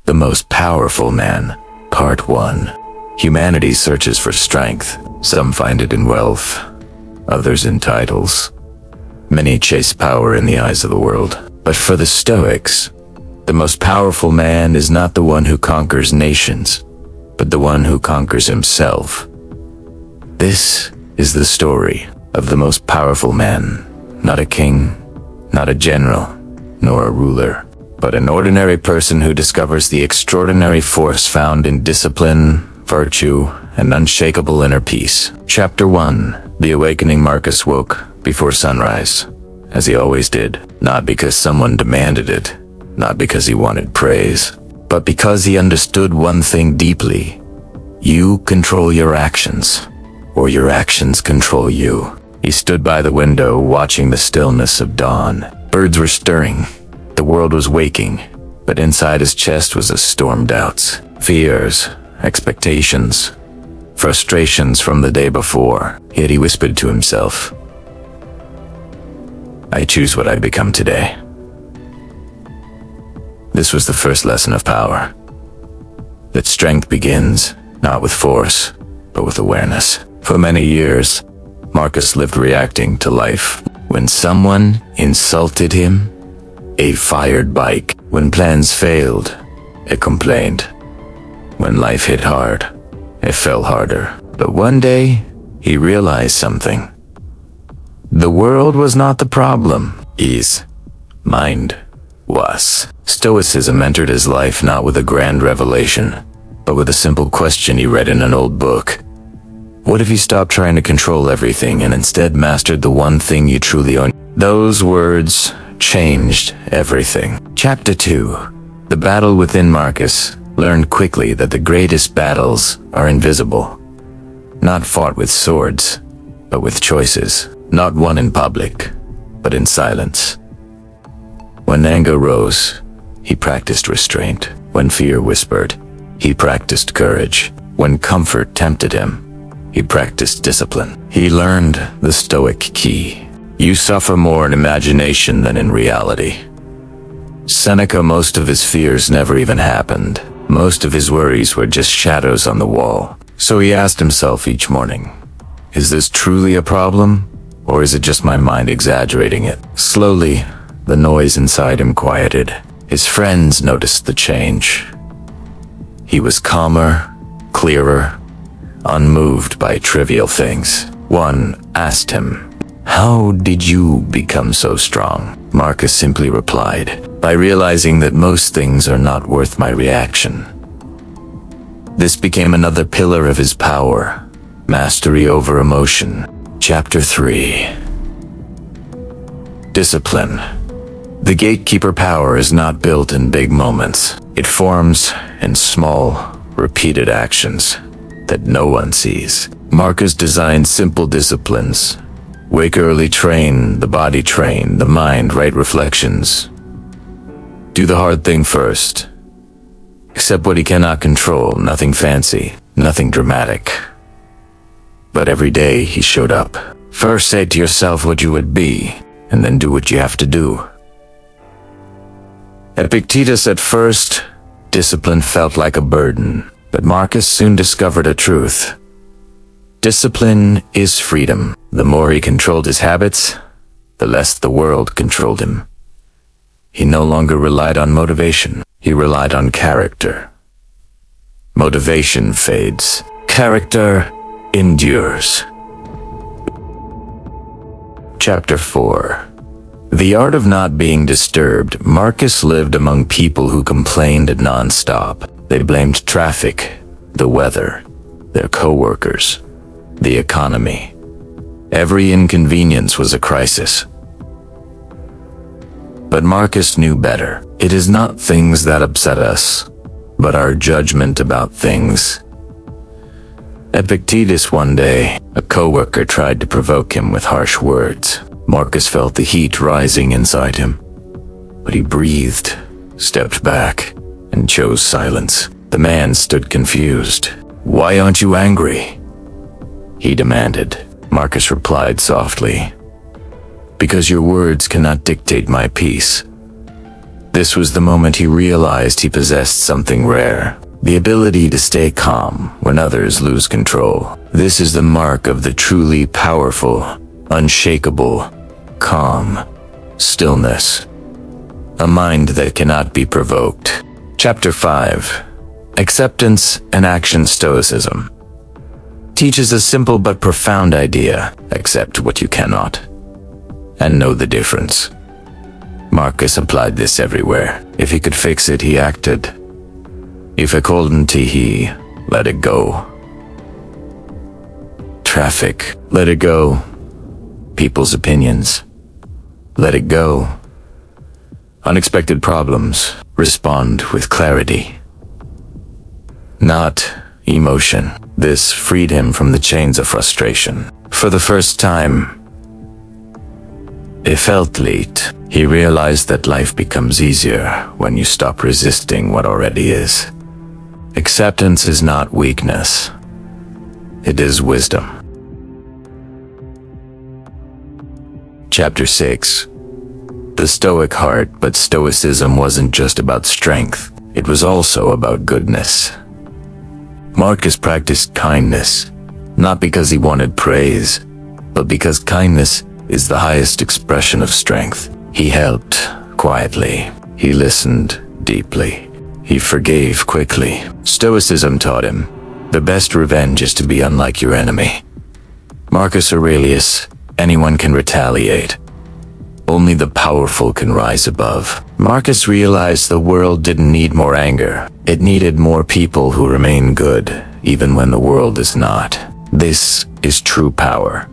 The Most Powerful Man, Part 1. Humanity searches for strength. Some find it in wealth, others in titles. Many chase power in the eyes of the world. But for the Stoics, the most powerful man is not the one who conquers nations, but the one who conquers himself. This is the story of the most powerful man, not a king, not a general, nor a ruler, but an ordinary person who discovers the extraordinary force found in discipline, virtue, and unshakable inner peace. Chapter 1. The Awakening. Marcus woke before sunrise, as he always did, not because someone demanded it, not because he wanted praise, but because he understood one thing deeply. You control your actions, or your actions control you. He stood by the window, watching the stillness of dawn. Birds were stirring. The world was waking, but inside his chest was a storm of doubts, fears, expectations, frustrations from the day before. Yet he whispered to himself, "I choose what I become today." This was the first lesson of power. That strength begins not with force, but with awareness. For many years, Marcus lived reacting to life. When someone insulted him, a fired bike. When plans failed, it complained. When life hit hard, it fell harder. But one day, he realized something. The world was not the problem. His mind was. Stoicism entered his life not with a grand revelation, but with a simple question he read in an old book. What if you stopped trying to control everything and instead mastered the one thing you truly own? Those words changed everything. Chapter 2. The battle within. Marcus learned quickly that the greatest battles are invisible, not fought with swords, but with choices, not won in public, but in silence. When anger rose, he practiced restraint. When fear whispered, he practiced courage. When comfort tempted him, he practiced discipline. He learned the Stoic key. You suffer more in imagination than in reality. Seneca, most of his fears never even happened. Most of his worries were just shadows on the wall. So he asked himself each morning, is this truly a problem, or is it just my mind exaggerating it? Slowly, the noise inside him quieted. His friends noticed the change. He was calmer, clearer, unmoved by trivial things. One asked him, "How did you become so strong?" Marcus simply replied, "By realizing that most things are not worth my reaction." This became another pillar of his power, mastery over emotion. Chapter 3. Discipline. The gatekeeper power is not built in big moments. It forms in small, repeated actions that no one sees. Marcus designed simple disciplines. Wake early, train the body, train the mind, write reflections. Do the hard thing first. Accept what he cannot control, nothing fancy, nothing dramatic. But every day he showed up. First say to yourself what you would be, and then do what you have to do. Epictetus. At first, discipline felt like a burden, but Marcus soon discovered a truth. Discipline is freedom. The more he controlled his habits, the less the world controlled him. He no longer relied on motivation. He relied on character. Motivation fades. Character endures. Chapter 4. The art of not being disturbed. Marcus lived among people who complained non-stop. They blamed traffic, the weather, their co-workers, the economy. Every inconvenience was a crisis. But Marcus knew better. It is not things that upset us, but our judgment about things. Epictetus. One day, a coworker tried to provoke him with harsh words. Marcus felt the heat rising inside him, but he breathed, stepped back, and chose silence. The man stood confused. "Why aren't you angry?" he demanded. Marcus replied softly, "Because your words cannot dictate my peace." This was the moment he realized he possessed something rare. The ability to stay calm when others lose control. This is the mark of the truly powerful, unshakable, calm, stillness. A mind that cannot be provoked. Chapter 5. Acceptance and Action Stoicism. Teaches a simple but profound idea. Accept what you cannot, and know the difference. Marcus applied this everywhere. If he could fix it, he acted. If he couldn't, he let it go. Traffic, let it go. People's opinions, let it go. Unexpected problems, respond with clarity, not emotion. This freed him from the chains of frustration. For the first time, it felt late. He realized that life becomes easier when you stop resisting what already is. Acceptance is not weakness. It is wisdom. Chapter 6. The Stoic Heart. But Stoicism wasn't just about strength. It was also about goodness. Marcus practiced kindness, not because he wanted praise, but because kindness is the highest expression of strength. He helped quietly. He listened deeply. He forgave quickly. Stoicism taught him, the best revenge is to be unlike your enemy. Marcus Aurelius, anyone can retaliate. Only the powerful can rise above. Marcus realized the world didn't need more anger. It needed more people who remain good, even when the world is not. This is true power.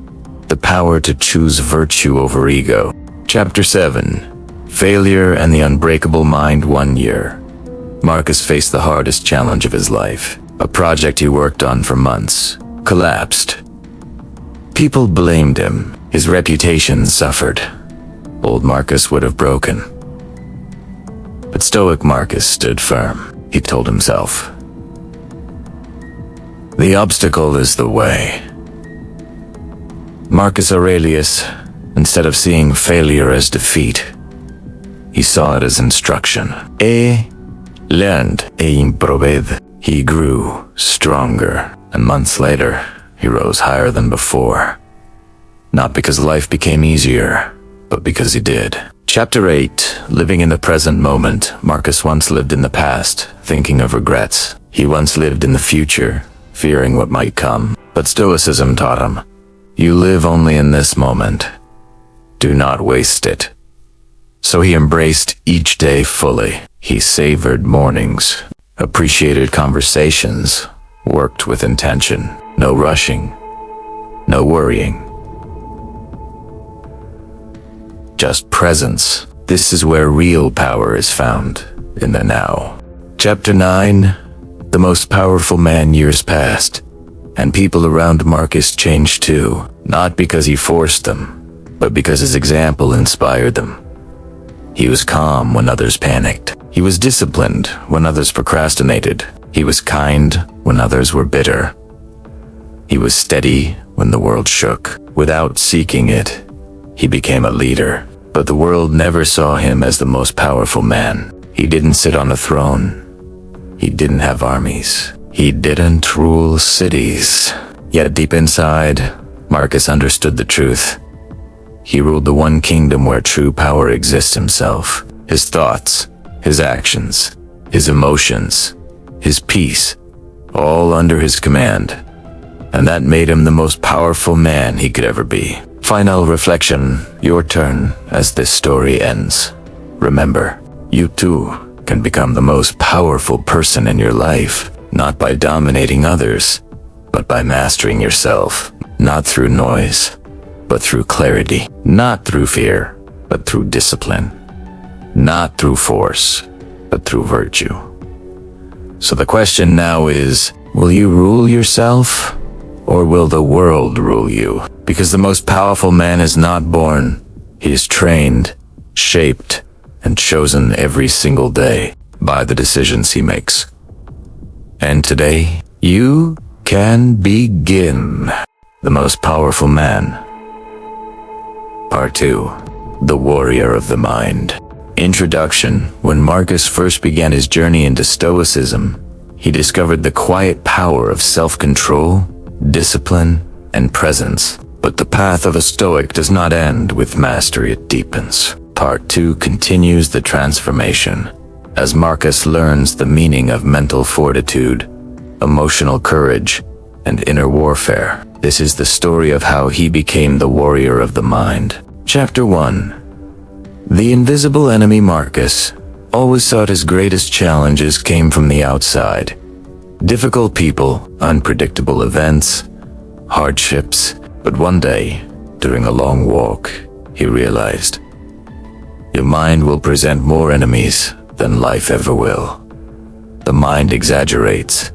The power to choose virtue over ego. Chapter 7. Failure and the Unbreakable Mind. 1 year. Marcus faced the hardest challenge of his life. A project he worked on for months collapsed. People blamed him. His reputation suffered. Old Marcus would have broken. But Stoic Marcus stood firm. He told himself, the obstacle is the way. Marcus Aurelius, instead of seeing failure as defeat, he saw it as instruction. Learned, improved. He grew stronger, and months later, he rose higher than before. Not because life became easier, but because he did. Chapter 8. Living in the present moment. Marcus once lived in the past, thinking of regrets. He once lived in the future, fearing what might come. But Stoicism taught him, you live only in this moment. Do not waste it. So he embraced each day fully. He savored mornings, appreciated conversations, worked with intention. No rushing, no worrying. Just presence. This is where real power is found, in the now. Chapter 9. The most powerful man. Years passed, and people around Marcus changed too. Not because he forced them, but because his example inspired them. He was calm when others panicked. He was disciplined when others procrastinated. He was kind when others were bitter. He was steady when the world shook. Without seeking it, he became a leader. But the world never saw him as the most powerful man. He didn't sit on a throne. He didn't have armies. He didn't rule cities. Yet deep inside, Marcus understood the truth. He ruled the one kingdom where true power exists himself. His thoughts, his actions, his emotions, his peace, all under his command. And that made him the most powerful man he could ever be. Final reflection, your turn as this story ends. Remember, you too can become the most powerful person in your life, not by dominating others, but by mastering yourself. Not through noise, but through clarity. Not through fear, but through discipline. Not through force, but through virtue. So the question now is, will you rule yourself, or will the world rule you? Because the most powerful man is not born. He is trained, shaped, and chosen every single day by the decisions he makes. And today, you can begin. The most powerful man. Part 2. The warrior of the mind. Introduction. When Marcus first began his journey into Stoicism, he discovered the quiet power of self-control, discipline, and presence. But the path of a Stoic does not end with mastery, it deepens. Part 2 continues the transformation, as Marcus learns the meaning of mental fortitude, emotional courage, and inner warfare. This is the story of how he became the warrior of the mind. Chapter 1. The invisible enemy Marcus always thought his greatest challenges came from the outside. Difficult people, unpredictable events, hardships. But one day, during a long walk, he realized, your mind will present more enemies than life ever will. The mind exaggerates.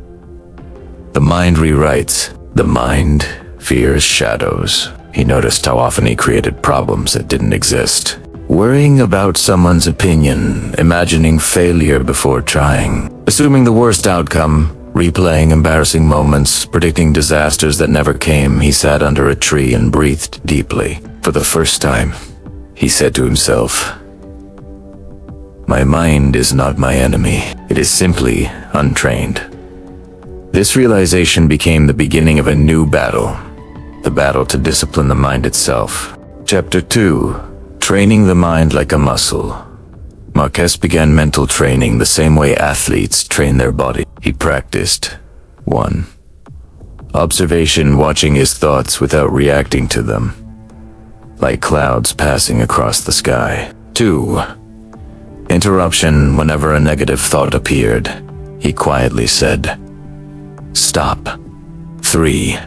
The mind rewrites. The mind fears shadows. He noticed how often he created problems that didn't exist. Worrying about someone's opinion, imagining failure before trying, assuming the worst outcome, replaying embarrassing moments, predicting disasters that never came. He sat under a tree and breathed deeply. For the first time, he said to himself, my mind is not my enemy. It is simply untrained. This realization became the beginning of a new battle, the battle to discipline the mind itself. Chapter 2. Training the mind like a muscle. Marcus began mental training the same way athletes train their body. He practiced 1. Observation, watching his thoughts without reacting to them, like clouds passing across the sky. 2. Interruption, whenever a negative thought appeared, he quietly said, stop. 3.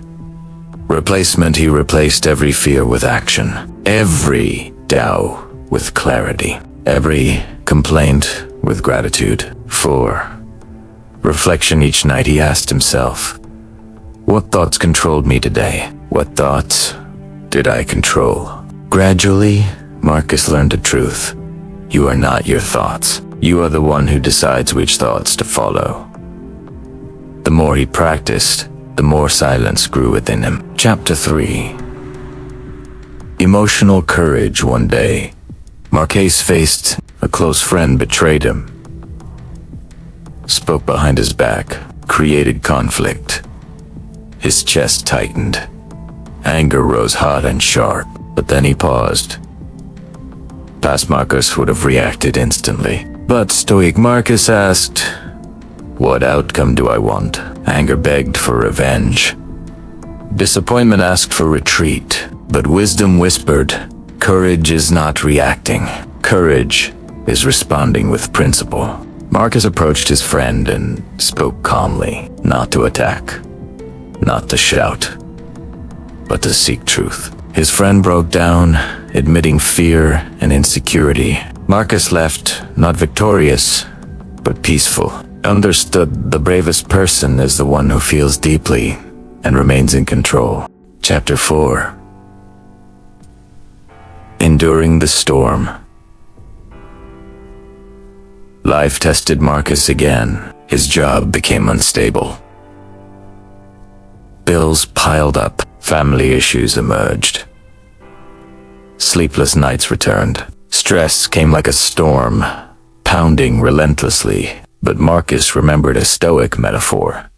Replacement, he replaced every fear with action, every doubt with clarity, every complaint with gratitude. 4. Reflection, each night he asked himself, what thoughts controlled me today? What thoughts did I control? Gradually, Marcus learned the truth. You are not your thoughts. You are the one who decides which thoughts to follow. The more he practiced, the more silence grew within him. Chapter 3. Emotional courage. One day, Marcus faced a close friend betrayed him, spoke behind his back, created conflict. His chest tightened. Anger rose hot and sharp, but then he paused. Past Marcus would have reacted instantly, but Stoic Marcus asked, what outcome do I want? Anger begged for revenge. Disappointment asked for retreat, but wisdom whispered, courage is not reacting. Courage is responding with principle. Marcus approached his friend and spoke calmly, not to attack, not to shout, but to seek truth. His friend broke down, admitting fear and insecurity. Marcus left, not victorious, but peaceful. Understood the bravest person is the one who feels deeply and remains in control. Chapter 4. Enduring the storm. Life tested Marcus again. His job became unstable. Bills piled up. Family issues emerged. Sleepless nights returned. Stress came like a storm, pounding relentlessly. But Marcus remembered a Stoic metaphor.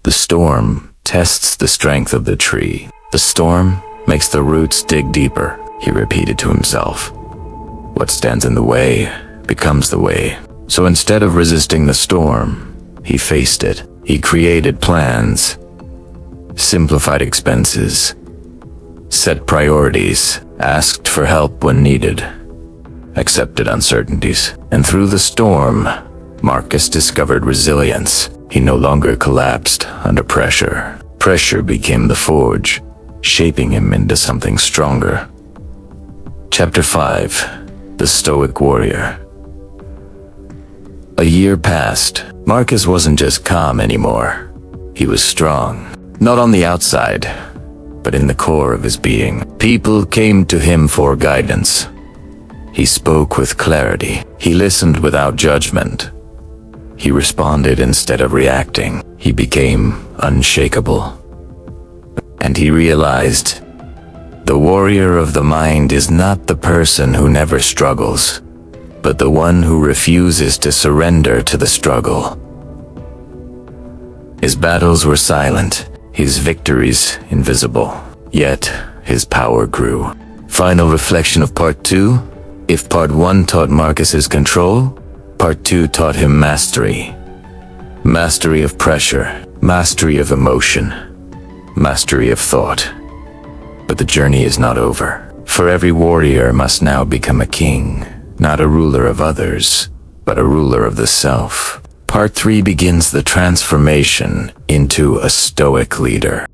The storm tests the strength of the tree. The storm makes the roots dig deeper, he repeated to himself. What stands in the way becomes the way. So instead of resisting the storm, he faced it. He created plans, simplified expenses, set priorities, asked for help when needed, accepted uncertainties. And through the storm, Marcus discovered resilience. He no longer collapsed under pressure. Pressure became the forge, shaping him into something stronger. Chapter 5. The Stoic Warrior. A year passed. Marcus wasn't just calm anymore. He was strong. Not on the outside, but in the core of his being. People came to him for guidance. He spoke with clarity. He listened without judgment. He responded instead of reacting. He became unshakable. And he realized, the warrior of the mind is not the person who never struggles. but the one who refuses to surrender to the struggle. His battles were silent, his victories invisible, yet his power grew. Final reflection of Part 2. If Part 1 taught Marcus's control, Part 2 taught him mastery. Mastery of pressure, mastery of emotion, mastery of thought. But the journey is not over, for every warrior must now become a king, not a ruler of others, but a ruler of the self. Part 3 begins the transformation into a Stoic leader.